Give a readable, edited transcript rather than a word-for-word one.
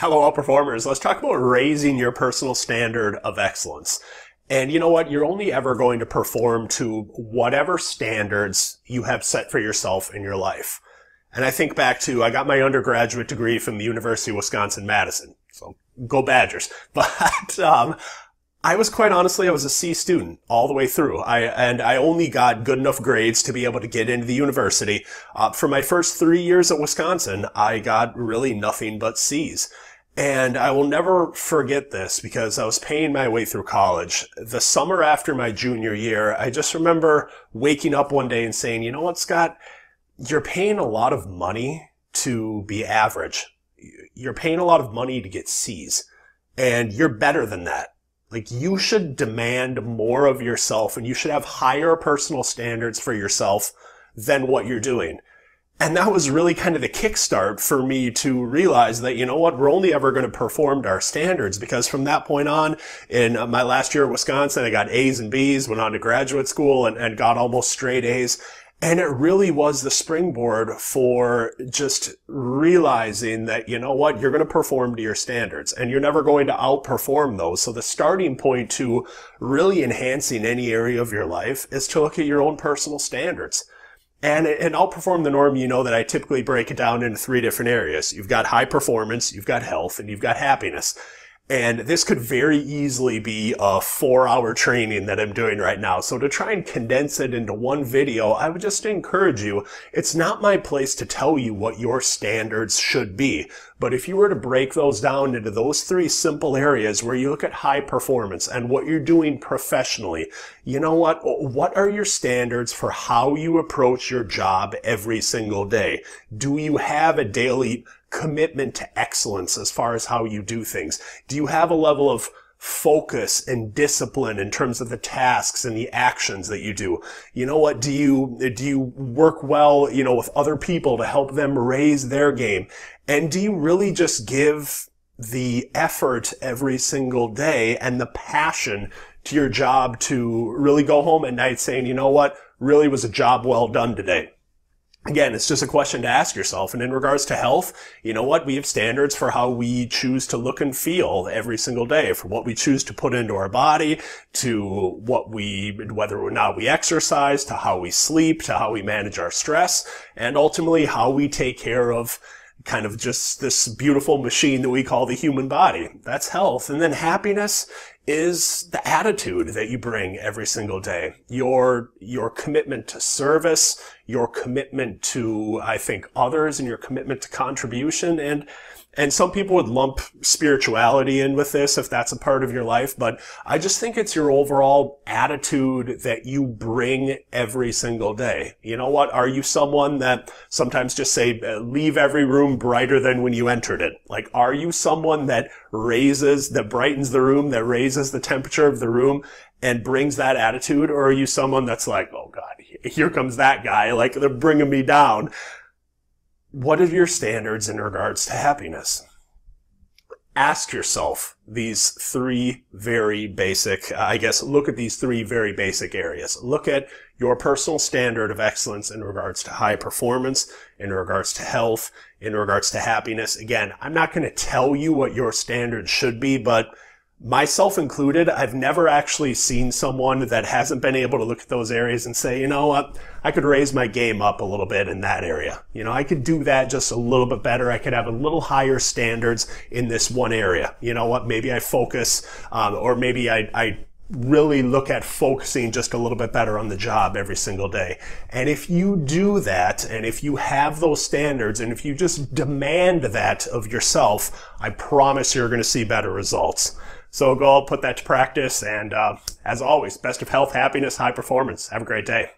Hello, outperformers. Let's talk about raising your personal standard of excellence. And you know what? You're only ever going to perform to whatever standards you have set for yourself in your life. And I think back to, I got my undergraduate degree from the University of Wisconsin-Madison. So go Badgers. But, I was quite honestly, I was a C student all the way through. I only got good enough grades to be able to get into the university. For my first 3 years at Wisconsin, I got really nothing but C's. And I will never forget this because I was paying my way through college. The summer after my junior year, I just remember waking up one day and saying, you know what, Scott, you're paying a lot of money to be average. You're paying a lot of money to get C's. And you're better than that. Like, you should demand more of yourself and you should have higher personal standards for yourself than what you're doing. And that was really kind of the kickstart for me to realize that, you know what, we're only ever going to perform to our standards, because from that point on, in my last year at Wisconsin, I got A's and B's, went on to graduate school and got almost straight A's. And it really was the springboard for just realizing that, you know what, you're going to perform to your standards and you're never going to outperform those. So the starting point to really enhancing any area of your life is to look at your own personal standards. And outperform the norm, you know that I typically break it down into 3 different areas. You've got high performance, you've got health, and you've got happiness. And this could very easily be a 4-hour training that I'm doing right now. So to try and condense it into one video, I would just encourage you, it's not my place to tell you what your standards should be. But if you were to break those down into those 3 simple areas where you look at high performance and what you're doing professionally, you know what are your standards for how you approach your job every single day? Do you have a daily commitment to excellence as far as how you do things? Do you have a level of focus and discipline in terms of the tasks and the actions that you do? You know what, do you work well, you know, with other people to help them raise their game? And do you really just give the effort every single day and the passion to your job to really go home at night saying, you know what, really was a job well done today? Again, it's just a question to ask yourself. And in regards to health, you know what? We have standards for how we choose to look and feel every single day, for what we choose to put into our body, to whether or not we exercise, to how we sleep, to how we manage our stress, and ultimately how we take care of kind of just this beautiful machine that we call the human body. That's health. And then happiness is the attitude that you bring every single day. Your commitment to service, your commitment to, I think, others, and your commitment to contribution. And some people would lump spirituality in with this if that's a part of your life, but I just think it's your overall attitude that you bring every single day. You know what? Are you someone that sometimes just say, leave every room brighter than when you entered it? Like, are you someone that brightens the room, that raises the temperature of the room and brings that attitude? Or are you someone that's like, oh God, here comes that guy, like they're bringing me down? What are your standards in regards to happiness? Ask yourself these 3 very basic, look at these 3 very basic areas. Look at your personal standard of excellence in regards to high performance, in regards to health, in regards to happiness. Again, I'm not going to tell you what your standards should be, but myself included, I've never actually seen someone that hasn't been able to look at those areas and say, you know what, I could raise my game up a little bit in that area. You know, I could do that just a little bit better. I could have a little higher standards in this one area. You know what, maybe I focus, or maybe I really look at focusing just a little bit better on the job every single day. And if you do that, and if you have those standards, and if you just demand that of yourself, I promise you're going to see better results. So go put that to practice, and as always, best of health, happiness, high performance. Have a great day.